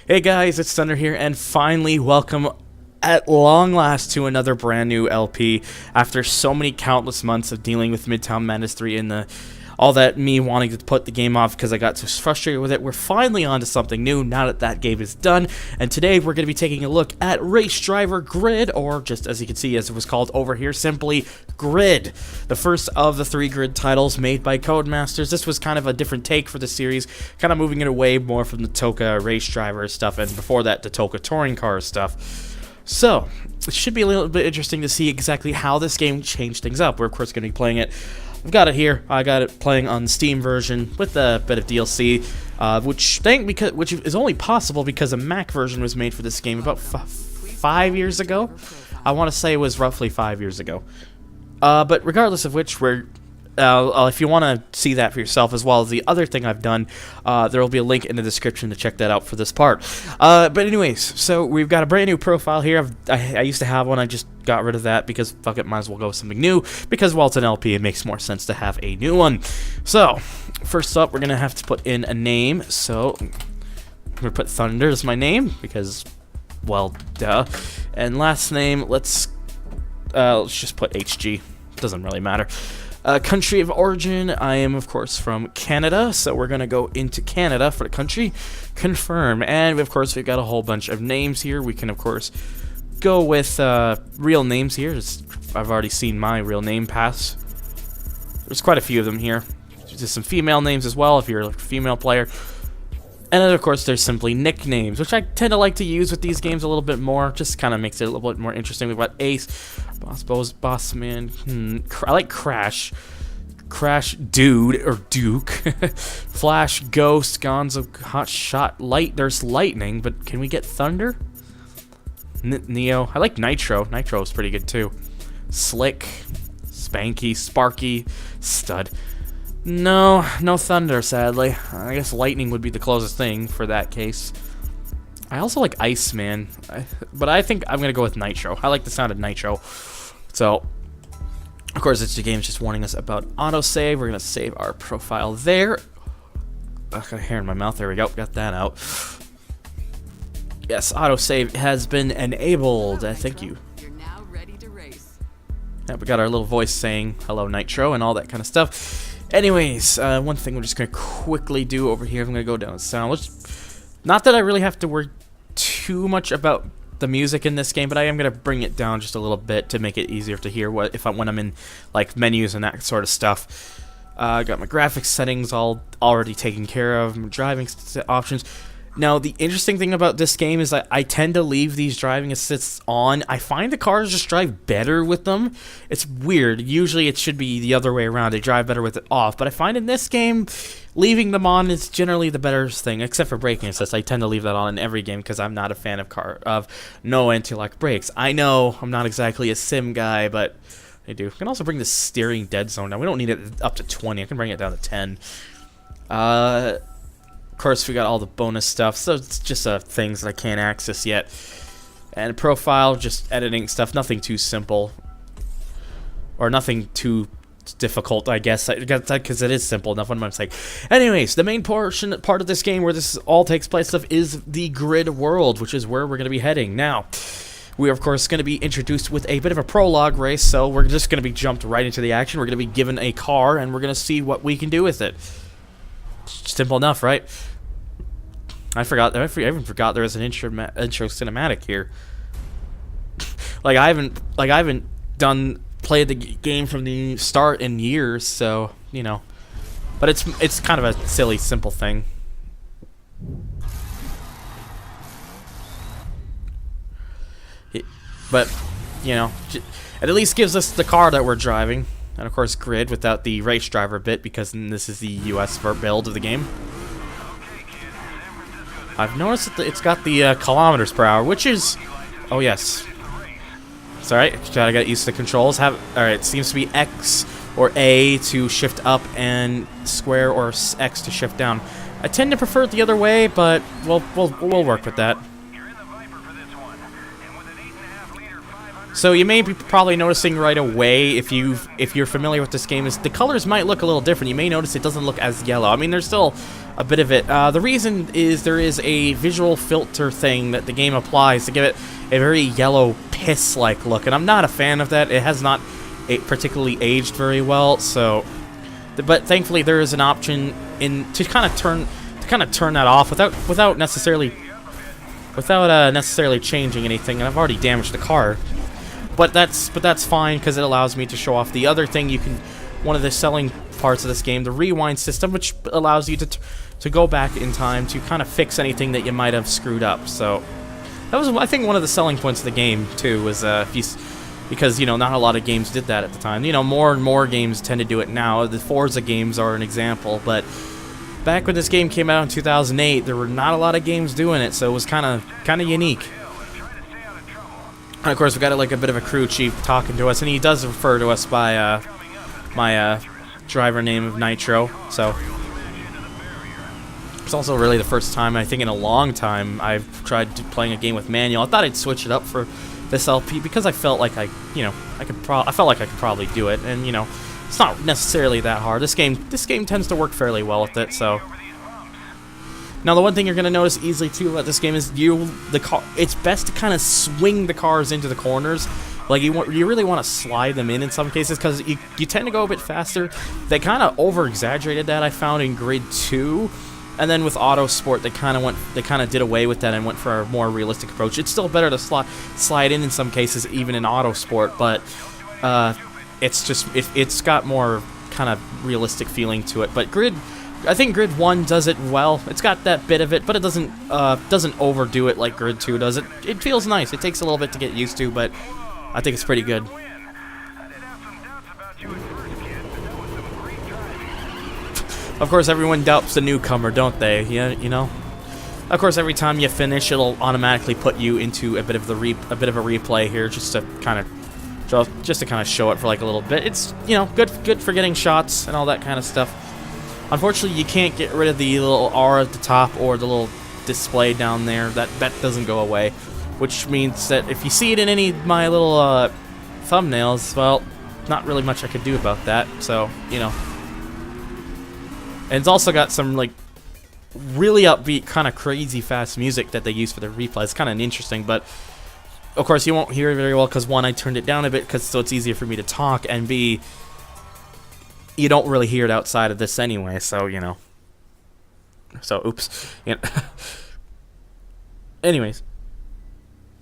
Hey guys, it's Thunder here, and finally welcome at long last to another brand new LP. After so many countless months of dealing with Midtown Madness 3 and all that me wanting to put the game off because I got so frustrated with it, we're finally on to something new now that that game is done. And today we're going to be taking a look at Race Driver GRiD, or just as you can see as it was called over here, simply GRiD. The first of the 3 GRiD titles made by Codemasters. This was kind of a different take for the series, kind of moving it away more from the Toka Race Driver stuff, and before that the Toka Touring Car stuff. So, it should be a little bit interesting to see exactly how this game changed things up. We're of course going to be playing it. I've got it here. I got it playing on the Steam version with a bit of DLC, which is only possible because a Mac version was made for this game about 5 years ago. I want to say it was roughly 5 years ago. But regardless of which, if you want to see that for yourself, as well as the other thing I've done, there will be a link in the description to check that out for this part. But anyways, so we've got a brand new profile here. I used to have one. I just got rid of that because fuck it, might as well go with something new. Because while it's an LP, it makes more sense to have a new one. So first up, we're gonna have to put in a name. So I'm gonna put Thunder as my name because, well, duh. And last name, let's just put HG. Doesn't really matter. Country of origin, I am of course from Canada, so we're gonna go into Canada for the country. Confirm, and of course we've got a whole bunch of names here. We can of course go with real names here. I've already seen my real name pass. There's quite a few of them here. There's some female names as well if you're a female player. And then, of course, there's simply nicknames, which I tend to like to use with these games a little bit more. Just kind of makes it a little bit more interesting. We've got Ace, Boss Man, I like Crash, Dude, or Duke, Flash, Ghost, Gonzo, Hot Shot, There's Lightning, but can we get Thunder? Neo, I like Nitro. Nitro is pretty good, too. Slick, Spanky, Sparky, Stud. No Thunder, sadly. I guess Lightning would be the closest thing for that case. I also like Iceman, but I think I'm going to go with Nitro. I like the sound of Nitro. So, of course, the game's just warning us about autosave. We're going to save our profile there. I got a hair in my mouth. There we go. Got that out. Yes, autosave has been enabled. Thank you. You're now ready to race. Yeah, we got our little voice saying hello Nitro and all that kind of stuff. Anyways, one thing we're just going to quickly do over here, I'm going to go down sound. Not that I really have to worry too much about the music in this game, but I am going to bring it down just a little bit to make it easier to hear when I'm in like menus and that sort of stuff. I got my graphics settings all already taken care of, my driving options. Now, the interesting thing about this game is that I tend to leave these driving assists on. I find the cars just drive better with them. It's weird. Usually it should be the other way around. They drive better with it off. But I find in this game, leaving them on is generally the better thing, except for braking assist. I tend to leave that on in every game because I'm not a fan of no anti-lock brakes. I know I'm not exactly a sim guy, but I do. I can also bring the steering dead zone down. We don't need it up to 20. I can bring it down to 10. Of course, we got all the bonus stuff, so it's just things that I can't access yet. And profile, just editing stuff, nothing too simple. Or nothing too difficult, I guess, because it is simple enough. What am I saying? Anyways, the main part of this game where this all takes place is the GRiD world, which is where we're going to be heading. Now, we are, of course, going to be introduced with a bit of a prologue race, so we're just going to be jumped right into the action. We're going to be given a car, and we're going to see what we can do with it. Simple enough, right? I even forgot there was an intro cinematic here. I haven't played the game from the start in years, so, you know. But it's kind of a silly, simple thing. But, you know, it at least gives us the car that we're driving. And, of course, GRiD without the race driver bit, because this is the US build of the game. I've noticed that it's got the kilometers per hour, which is... Oh, yes. It's alright. Gotta get used to the controls. Alright, it seems to be X or A to shift up and square or X to shift down. I tend to prefer it the other way, but we'll work with that. So you may be probably noticing right away, if you're familiar with this game, is the colors might look a little different. You may notice it doesn't look as yellow. I mean, there's still a bit of it. The reason is there is a visual filter thing that the game applies to give it a very yellow piss-like look, and I'm not a fan of that. It has not particularly aged very well. So, but thankfully there is an option to kind of turn that off without necessarily changing anything. And I've already damaged the car. But that's fine, because it allows me to show off the other thing. One of the selling parts of this game, the rewind system, which allows you to go back in time to kind of fix anything that you might have screwed up. So that was, I think, one of the selling points of the game too, was because, you know, not a lot of games did that at the time. You know, more and more games tend to do it now. The Forza games are an example, but back when this game came out in 2008, there were not a lot of games doing it, so it was kind of unique. And of course, we got a bit of a crew chief talking to us, and he does refer to us by my driver name of Nitro. So it's also really the first time, I think, in a long time I've tried playing a game with manual. I thought I'd switch it up for this LP because I felt like I felt like I could probably do it, and you know, it's not necessarily that hard. This game tends to work fairly well with it. So. Now, the one thing you're going to notice easily, too, about this game is it's best to kind of swing the cars into the corners. Like, you really want to slide them in some cases, because you tend to go a bit faster. They kind of over-exaggerated that, I found, in GRiD 2. And then with Auto Sport, they kind of did away with that and went for a more realistic approach. It's still better to slide in some cases, even in Auto Sport, but it's got more kind of realistic feeling to it. But I think GRiD 1 does it well. It's got that bit of it, but it doesn't overdo it like GRiD 2 does. It feels nice. It takes a little bit to get used to, but I think it's pretty good. Of course, everyone doubts the newcomer, don't they? Yeah, you know. Of course, every time you finish, it'll automatically put you into a bit of a replay here, just to kind of show it for like a little bit. It's, you know, good for getting shots and all that kind of stuff. Unfortunately, you can't get rid of the little R at the top or the little display down there. That doesn't go away, which means that if you see it in any of my little thumbnails, well, not really much I could do about that. So, you know. And it's also got some like really upbeat, kind of crazy fast music that they use for the replay. It's kind of interesting, but of course you won't hear it very well because, one, I turned it down a bit so it's easier for me to talk, and B, you don't really hear it outside of this anyway, so, you know. So, oops. You know. Anyways.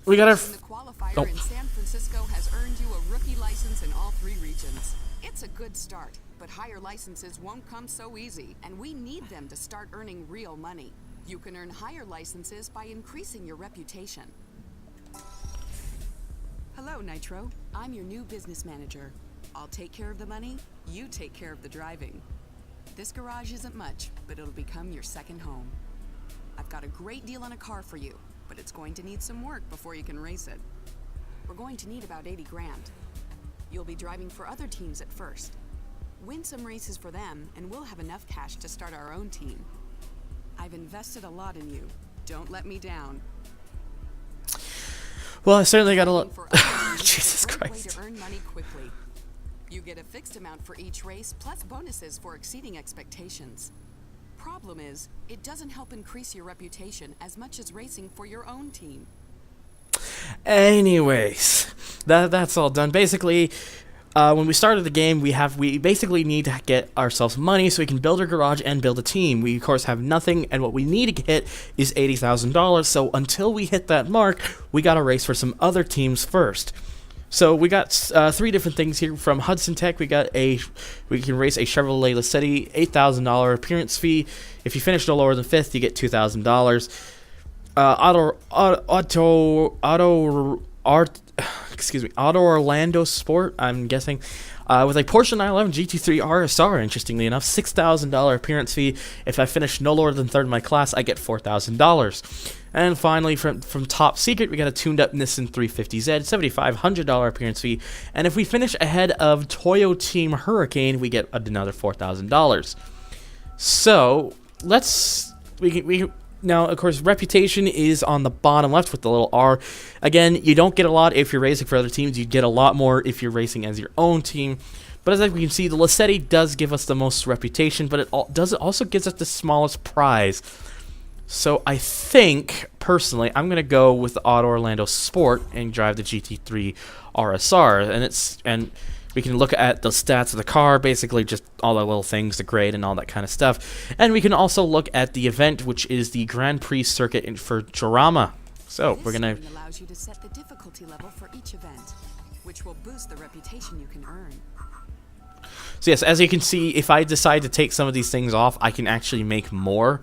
We got our... The qualifier in San Francisco has earned you a rookie license in all 3 regions. It's a good start, but higher licenses won't come so easy, and we need them to start earning real money. You can earn higher licenses by increasing your reputation. Hello, Nitro. I'm your new business manager. I'll take care of the money, you take care of the driving. This garage isn't much, but it'll become your second home. I've got a great deal on a car for you, but it's going to need some work before you can race it. We're going to need about 80 grand. You'll be driving for other teams at first. Win some races for them, and we'll have enough cash to start our own team. I've invested a lot in you. Don't let me down. Well, I certainly got a lot. Jesus Christ. Way to earn money quickly. You get a fixed amount for each race, plus bonuses for exceeding expectations. Problem is, it doesn't help increase your reputation as much as racing for your own team. Anyways, that's all done. Basically, when we started the game, we basically need to get ourselves money so we can build our garage and build a team. We of course have nothing, and what we need to hit is $80,000. So until we hit that mark, we gotta race for some other teams first. So we got 3 different things here from Hudson Tech. We can race a Chevrolet Lacetti, $8,000 appearance fee. If you finish no lower than 5th, you get $2,000. Auto Orlando Sport, I'm guessing, with a Porsche 911 GT3 RSR, interestingly enough, $6,000 appearance fee. If I finish no lower than 3rd in my class, I get $4,000. And finally, from Top Secret, we got a tuned-up Nissan 350Z, $7,500 appearance fee. And if we finish ahead of Toyo Team Hurricane, we get another $4,000. So now, of course, reputation is on the bottom left with the little R. Again, you don't get a lot if you're racing for other teams. You get a lot more if you're racing as your own team. But as we can see, the Lacetti does give us the most reputation, but it also gives us the smallest prize. So I think, personally, I'm going to go with the Auto Orlando Sport and drive the GT3 RSR. And we can look at the stats of the car, basically just all the little things, the grade and all that kind of stuff. And we can also look at the event, which is the Grand Prix circuit for Jarama. So we're going to... allows you to set the difficulty level for each event, which will boost the reputation you can earn. So yes, as you can see, if I decide to take some of these things off, I can actually make more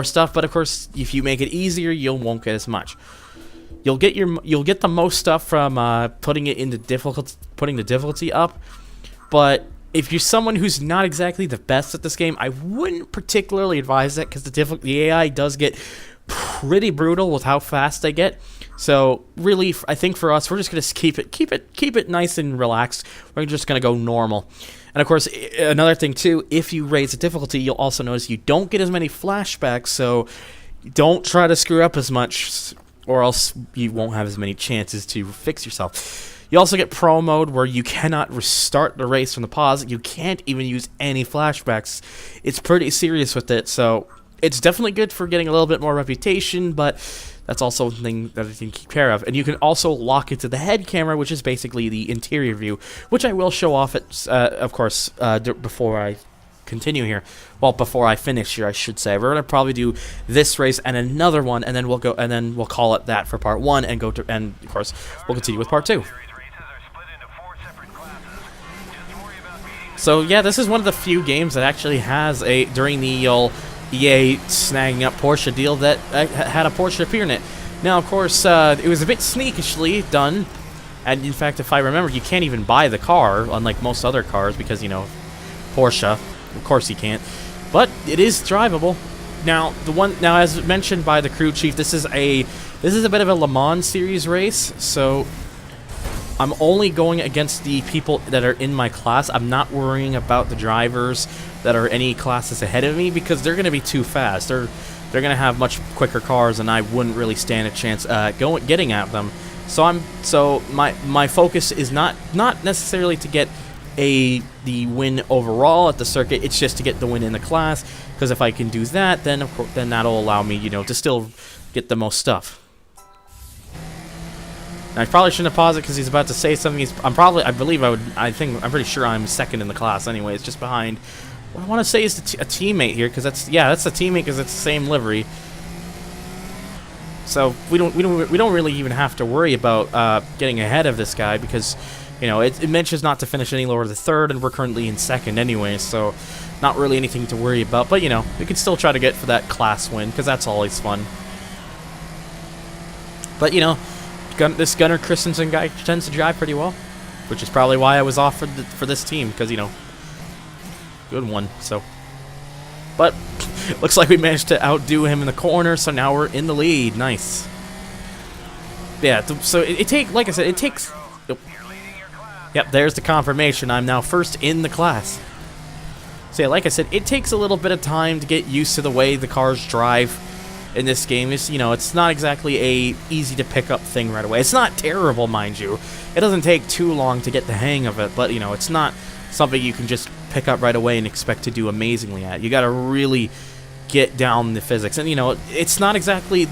stuff. But of course, if you make it easier, you won't get as much. You'll get the most stuff from putting the difficulty up. But if you're someone who's not exactly the best at this game, I wouldn't particularly advise that, because the AI does get pretty brutal with how fast they get. So really, I think for us, we're just gonna keep it nice and relaxed. We're just gonna go normal. And of course, another thing too, if you raise the difficulty, you'll also notice you don't get as many flashbacks. So don't try to screw up as much, or else you won't have as many chances to fix yourself. You also get Pro Mode, where you cannot restart the race from the pause. You can't even use any flashbacks. It's pretty serious with it, so it's definitely good for getting a little bit more reputation, but that's also something that I can keep care of. And you can also lock it to the head camera, which is basically the interior view, which I will show off, of course, before I continue here. Well, before I finish here, I should say. We're gonna probably do this race and another one, and then we'll call it that for part 1, and of course we'll continue with part 2. So yeah, this is one of the few games that actually has during the EA snagging up Porsche deal that had a Porsche appear in it. Now, of course, it was a bit sneakishly done, and in fact, if I remember, you can't even buy the car, unlike most other cars, because, Porsche. Of course you can't. But it is drivable. Now, as mentioned by the crew chief, this is a bit of a Le Mans series race, so I'm only going against the people that are in my class. I'm not worrying about the drivers that are any classes ahead of me, because they're going to be too fast. They're going to have much quicker cars, and I wouldn't really stand a chance getting at them. So my focus is not necessarily to get the win overall at the circuit. It's just to get the win in the class, because if I can do that, then of course, then that'll allow me, to still get the most stuff. Now, I probably shouldn't have paused it because he's about to say something. I'm pretty sure I'm second in the class anyway. It's just behind. What I want to say is a teammate here, because that's a teammate, because it's the same livery. So we don't really even have to worry about getting ahead of this guy, because it mentions not to finish any lower than 3rd, and we're currently in 2nd anyway, so not really anything to worry about. But we can still try to get for that class win, because that's always fun. But this Gunnar Christensen guy tends to drive pretty well, which is probably why I was offered for this team, because good one. So, but looks like we managed to outdo him in the corner, so now we're in the lead. Nice. Yeah. So it takes. Yep, there's the confirmation. I'm now first in the class. So yeah, like I said, it takes a little bit of time to get used to the way the cars drive in this game. It's not exactly a easy to pick up thing right away. It's not terrible, mind you. It doesn't take too long to get the hang of it, but it's not something you can just pick up right away and expect to do amazingly at. You got to really get down the physics, and it's not exactly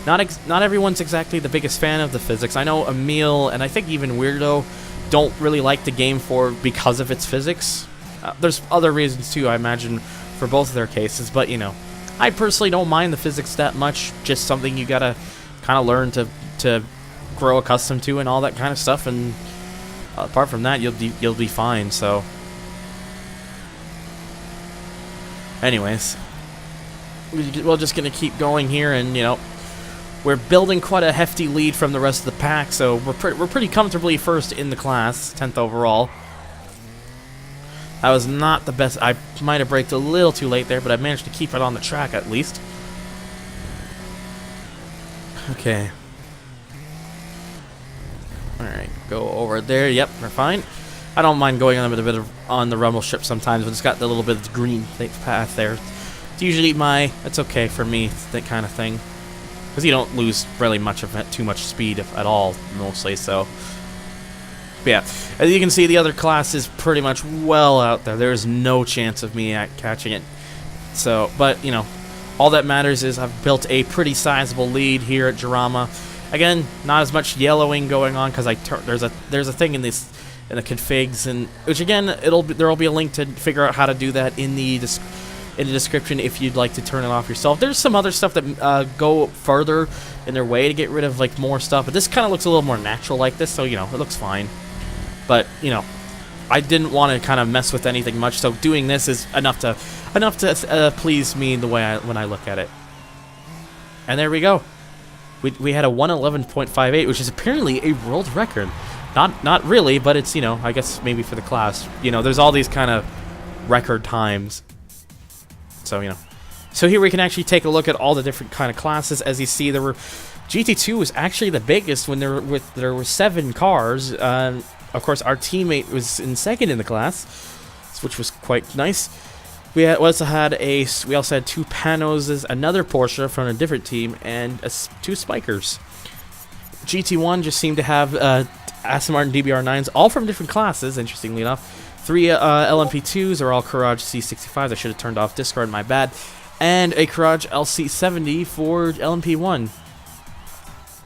not everyone's exactly the biggest fan of the physics. I know Emil and I think even Weirdo don't really like the game because of its physics. There's other reasons too, I imagine, for both of their cases, but you know, I personally don't mind the physics that much. Just something you gotta kind of learn to grow accustomed to and all that kind of stuff. And apart from that, you'll be fine. So, anyways, we're just gonna keep going here, and you know, we're building quite a hefty lead from the rest of the pack. So we're pretty comfortably first in the class, 10th overall. That was not the best. I might have braked a little too late there, but I managed to keep it on the track at least. Okay. Alright, go over there. Yep, we're fine. I don't mind going on a bit on the rumble strip sometimes, but it's got the little bit of the green path there. It's usually it's okay for me, that kind of thing. Because you don't lose really much of it, too much speed at all, mostly, so. But yeah, as you can see, the other class is pretty much well out there. There is no chance of me catching it. So, but, you know, all that matters is I've built a pretty sizable lead here at Jarama. Again, not as much yellowing going on because there's a thing in the configs, and which again there'll be a link to figure out how to do that in the description if you'd like to turn it off yourself. There's some other stuff that go further in their way to get rid of like more stuff, but this kind of looks a little more natural like this, so you know, it looks fine. But you know, I didn't want to kind of mess with anything much, so doing this is enough to please me the way when I look at it. And there we go. We had a 111.58, which is apparently a world record. Not really, but it's, you know, I guess maybe for the class. You know, there's all these kind of record times. So, you know. So here we can actually take a look at all the different kind of classes. As you see, GT2 was actually the biggest when there were 7 cars. Of course, our teammate was in second in the class, which was quite nice. We also had 2 Panoses, another Porsche from a different team, and 2 Spikers. GT1 just seemed to have Aston Martin DBR9s, all from different classes, interestingly enough. 3 LMP2s are all Courage C65s. I should have turned off Discord, my bad. And a Courage LC70 for LMP1.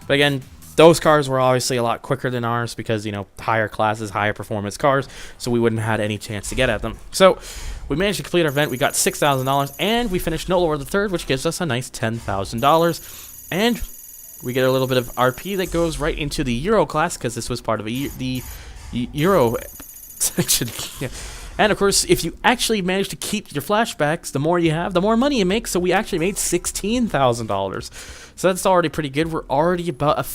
But again, those cars were obviously a lot quicker than ours because, you know, higher classes, higher performance cars, so we wouldn't have had any chance to get at them. So we managed to complete our event. We got $6,000, and we finished no lower than third, which gives us a nice $10,000. And we get a little bit of RP that goes right into the Euro class because this was part of the Euro section. Yeah. And of course, if you actually manage to keep your flashbacks, the more you have, the more money you make. So we actually made $16,000. So that's already pretty good. We're already about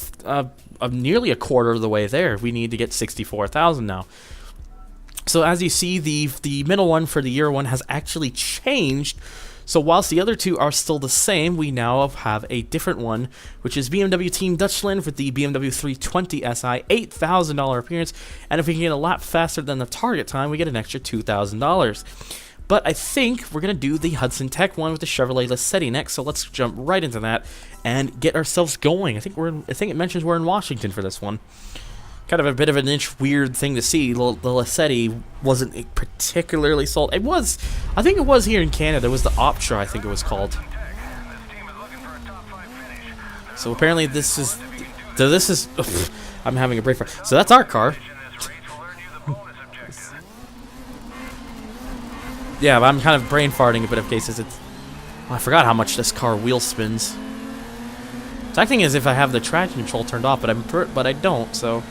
nearly a quarter of the way there. We need to get 64,000 now. So as you see, the middle one for the Euro one has actually changed. So whilst the other 2 are still the same, we now have a different one, which is BMW Team Dutchland with the BMW 320 SI, $8,000 appearance, and if we can get a lap faster than the target time, we get an extra $2,000. But I think we're going to do the Hudson Tech one with the Chevrolet Lacetti next, so let's jump right into that and get ourselves going. I think it mentions we're in Washington for this one. Kind of a bit of an weird thing to see. The Lacetti wasn't particularly sold. It was, I think it was here in Canada. There was the Optra, I think it was called. So apparently this is, I'm having a brain fart. So that's our car. Yeah, but I'm kind of brain farting a bit of cases. I forgot how much this car wheel spins. It's acting as if I have the traction control turned off, but I don't, so.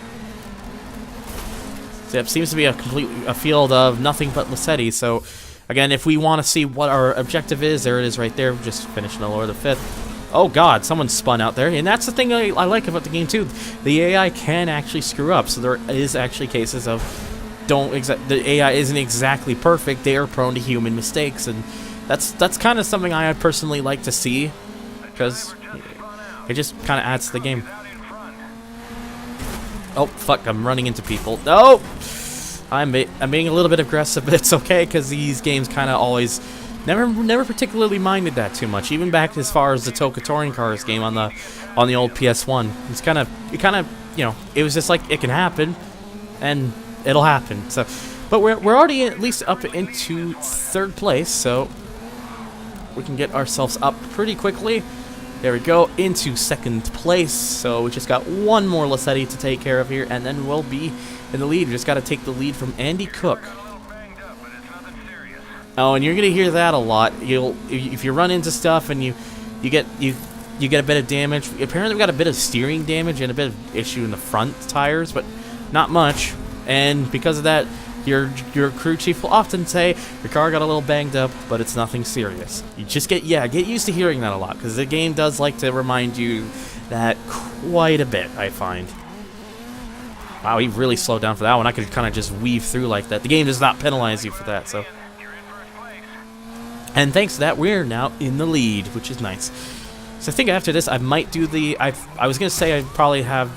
It seems to be a field of nothing but Lacetti. So, again, if we want to see what our objective is, there it is right there. Just finished no lower the 5th. Oh God, someone spun out there, and that's the thing I like about the game too. The AI can actually screw up. So there is actually cases of the AI isn't exactly perfect. They are prone to human mistakes, and that's kind of something I personally like to see because it just kind of adds to the game. Oh, fuck, I'm running into people. No! I'm being a little bit aggressive, but it's okay, because these games kind of always... Never particularly minded that too much. Even back as far as the Toka Touring Cars game on the old PS1. It kind of, you know, it was just like, it can happen, and it'll happen. So, but we're already at least up into 3rd place, so we can get ourselves up pretty quickly. There we go, into second place. So we just got one more Lassetti to take care of here, and then we'll be in the lead. We just got to take the lead from Andy Cook. Oh, and you're gonna hear that a lot. If you run into stuff and you get a bit of damage. Apparently we got a bit of steering damage and a bit of issue in the front tires, but not much. And because of that, your crew chief will often say your car got a little banged up, but it's nothing serious. You just get used to hearing that a lot, because the game does like to remind you that quite a bit, I find. Wow, he really slowed down for that one. I could kind of just weave through like that. The game does not penalize you for that, so. And thanks to that, we're now in the lead, which is nice. So I think after this, I might do the. I was gonna say I'd probably have.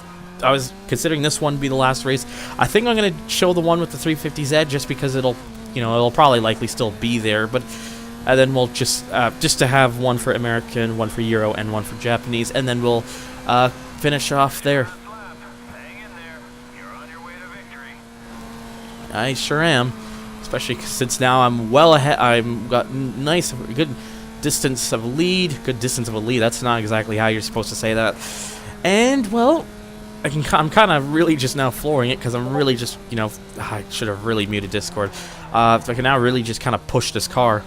I was considering this one to be the last race. I think I'm gonna show the one with the 350Z just because it'll probably likely still be there. But and then we'll just to have one for American, one for Euro, and one for Japanese, and then we'll finish off there. I sure am, especially since now I'm well ahead. I've got nice, good distance of lead. Good distance of a lead. That's not exactly how you're supposed to say that. And well, I'm kind of really just now flooring it because I'm really just I should have really muted Discord. I can now really just kind of push this car.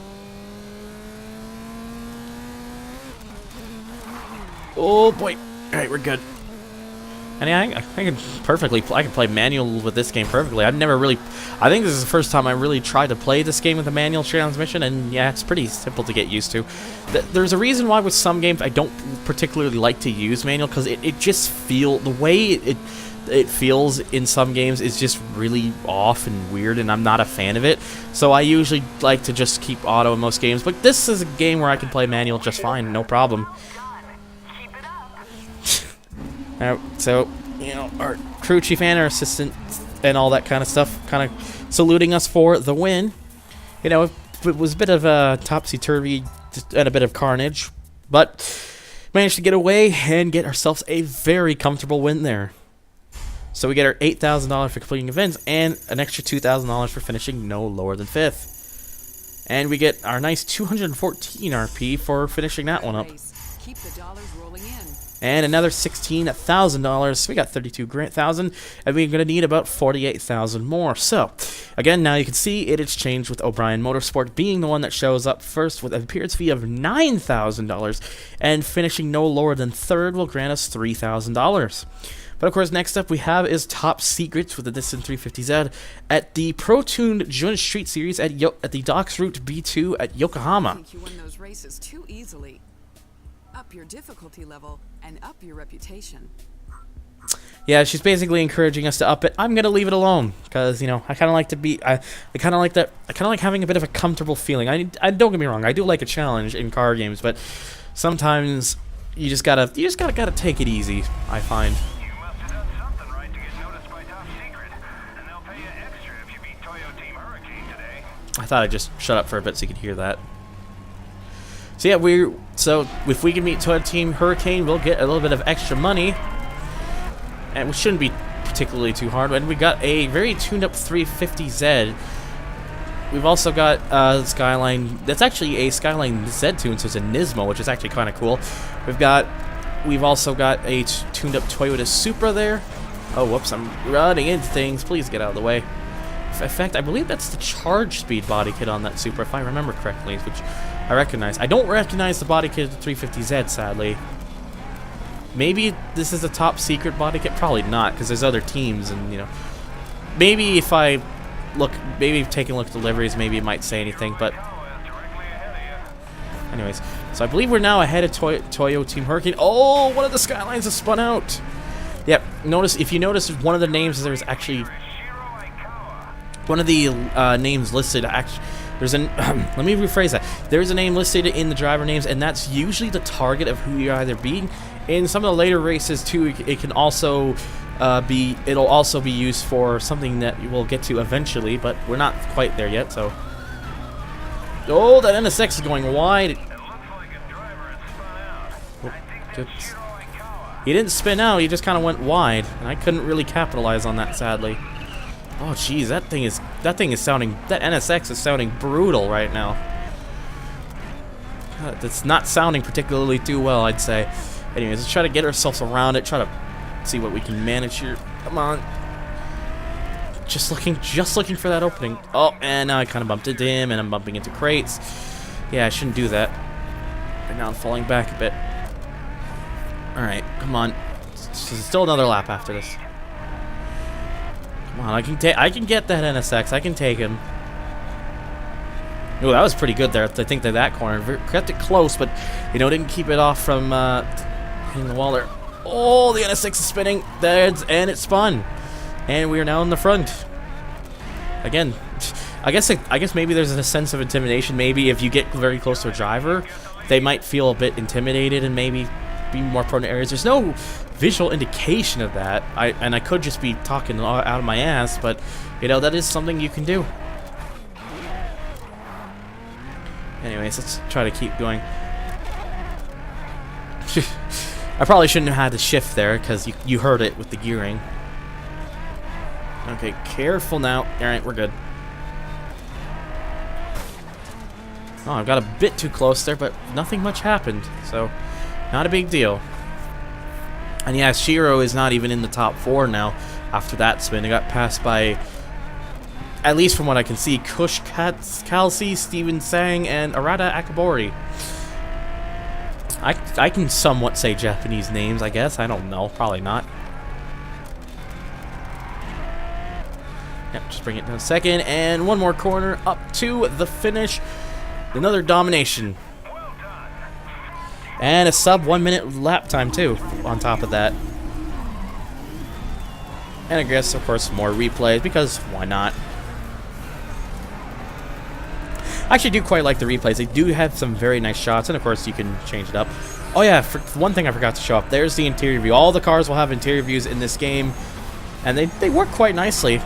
Oh boy! All right, we're good. And yeah, I can play manual with this game perfectly. I think this is the first time I really tried to play this game with a manual transmission, and yeah, it's pretty simple to get used to. There's a reason why with some games I don't particularly like to use manual, because it just the way it feels in some games is just really off and weird, and I'm not a fan of it. So I usually like to just keep auto in most games, but this is a game where I can play manual just fine, no problem. So, our crew chief and our assistant and all that kind of stuff kind of saluting us for the win. It was a bit of a topsy-turvy and a bit of carnage, but managed to get away and get ourselves a very comfortable win there. So we get our $8,000 for completing events and an extra $2,000 for finishing no lower than 5th. And we get our nice 214 RP for finishing that one up. Keep the dollars rolling in. And another $16,000. So we got $32,000, and we're gonna need about $48,000 more. So, again, now you can see it is changed with O'Brien Motorsport being the one that shows up first with an appearance fee of $9,000, and finishing no lower than 3rd will grant us $3,000. But of course, next up we have is Top Secrets with the Distant 350Z at the Pro-Tuned Joint Street Series at the Docks Route B2 at Yokohama. I think you won those races too easily. Up your difficulty level and up your reputation. Yeah, she's basically encouraging us to up it. I'm gonna leave it alone because I kind of like to be. I kind of like that. I kind of like having a bit of a comfortable feeling. I don't get me wrong. I do like a challenge in car games, but sometimes you just gotta take it easy, I find. You must have done something right to get noticed by Top Secret, and they'll pay you extra if you beat Toyo Team Hurricane today. I thought I'd just shut up for a bit so you could hear that. So yeah, so if we can meet Toyo Team Hurricane, we'll get a little bit of extra money, and we shouldn't be particularly too hard. And we got a very tuned-up 350Z. We've also got Skyline. That's actually a Skyline Z tune, so it's a Nismo, which is actually kind of cool. We've also got a tuned-up Toyota Supra there. Oh, whoops! I'm running into things. Please get out of the way. In fact, I believe that's the Charge Speed body kit on that Supra, if I remember correctly, which I recognize. I don't recognize the body kit of the 350Z, sadly. Maybe this is a Top Secret body kit? Probably not, because there's other teams, and, maybe if I maybe taking a look at deliveries, maybe it might say anything, but anyways. So I believe we're now ahead of Toyo Team Hurricane. Oh, one of the Skylines has spun out. Yep, if you notice, one of the names, there's actually one of the names listed, actually, there's an, let me rephrase that. There's a name listed in the driver names, and that's usually the target of who you're either beating. In some of the later races, too, it can also it'll also be used for something that we'll get to eventually, but we're not quite there yet, so. Oh, that NSX is going wide. He didn't spin out, he just kind of went wide, and I couldn't really capitalize on that, sadly. Oh jeez, that NSX is sounding brutal right now. That's not sounding particularly too well, I'd say. Anyways, let's try to get ourselves around it. Try to see what we can manage here. Come on. Just looking for that opening. Oh, and now I kind of bumped into him, and I'm bumping into crates. Yeah, I shouldn't do that. And now I'm falling back a bit. All right, come on. There's still another lap after this. Come on, I can get that NSX. I can take him. Oh, that was pretty good there. I think that corner kept it close, but didn't keep it off from hitting the wall there. Oh, the NSX is spinning. And it spun, and we are now in the front. Again, I guess maybe there's a sense of intimidation. Maybe if you get very close to a driver, they might feel a bit intimidated and maybe be more prone to areas. There's no visual indication of that. I could just be talking out of my ass, but that is something you can do. Anyways, let's try to keep going. I probably shouldn't have had to shift there because you heard it with the gearing. Okay, careful now. Alright, we're good. Oh, I've got a bit too close there, but nothing much happened, so not a big deal. And yeah, Shiro is not even in the top 4 now after that spin. It got passed by, at least from what I can see, Kush Kalsi, Steven Sang, and Arata Akabori. I can somewhat say Japanese names, I guess. I don't know. Probably not. Yep, just bring it down a second. And one more corner up to the finish. Another domination. And a sub 1 minute lap time, too, on top of that. And I guess, of course, more replays, because why not? I actually do quite like the replays. They do have some very nice shots, and of course, you can change it up. Oh yeah, for one thing I forgot to show up. There's the interior view. All the cars will have interior views in this game, and they work quite nicely.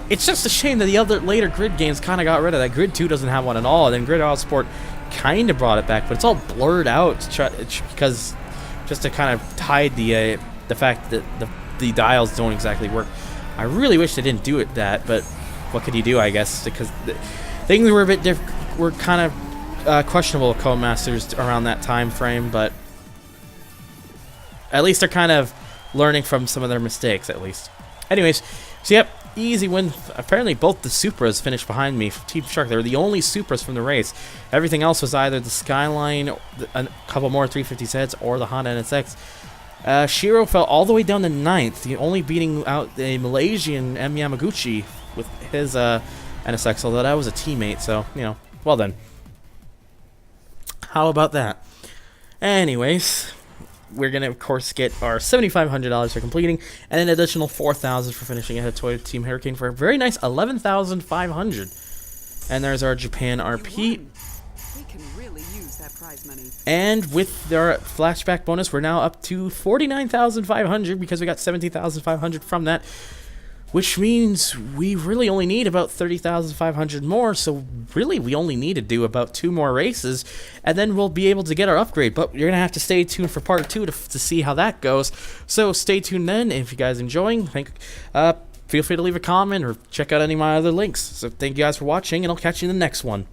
It's just a shame that the other later GRiD games kind of got rid of that. GRiD 2 doesn't have one at all, and then GRiD Autosport kind of brought it back, but it's all blurred out because just to kind of hide the fact that the dials don't exactly work. I really wish they didn't do it but what could you do, I guess, because things were a bit were kind of questionable with Codemasters around that time frame, but at least they're kind of learning from some of their mistakes, at least. Anyways, so yep, easy win. Apparently both the Supras finished behind me. Team Shark, they were the only Supras from the race. Everything else was either the Skyline, a couple more 350Zs, or the Honda NSX. Shiro fell all the way down to 9th, only beating out the Malaysian M. Yamaguchi with his NSX, although that was a teammate, so, well done. How about that? Anyways, we're going to, of course, get our $7,500 for completing, and an additional $4,000 for finishing ahead of Toyota Team Hurricane for a very nice $11,500. And there's our Japan RP. We can really use that prize money. And with our flashback bonus, we're now up to $49,500 because we got $17,500 from that, which means we really only need about $30,500 more. So really, we only need to do about 2 more races, and then we'll be able to get our upgrade. But you're gonna have to stay tuned for part 2 to see how that goes. So stay tuned then. If you guys are enjoying, feel free to leave a comment or check out any of my other links. So thank you guys for watching, and I'll catch you in the next one.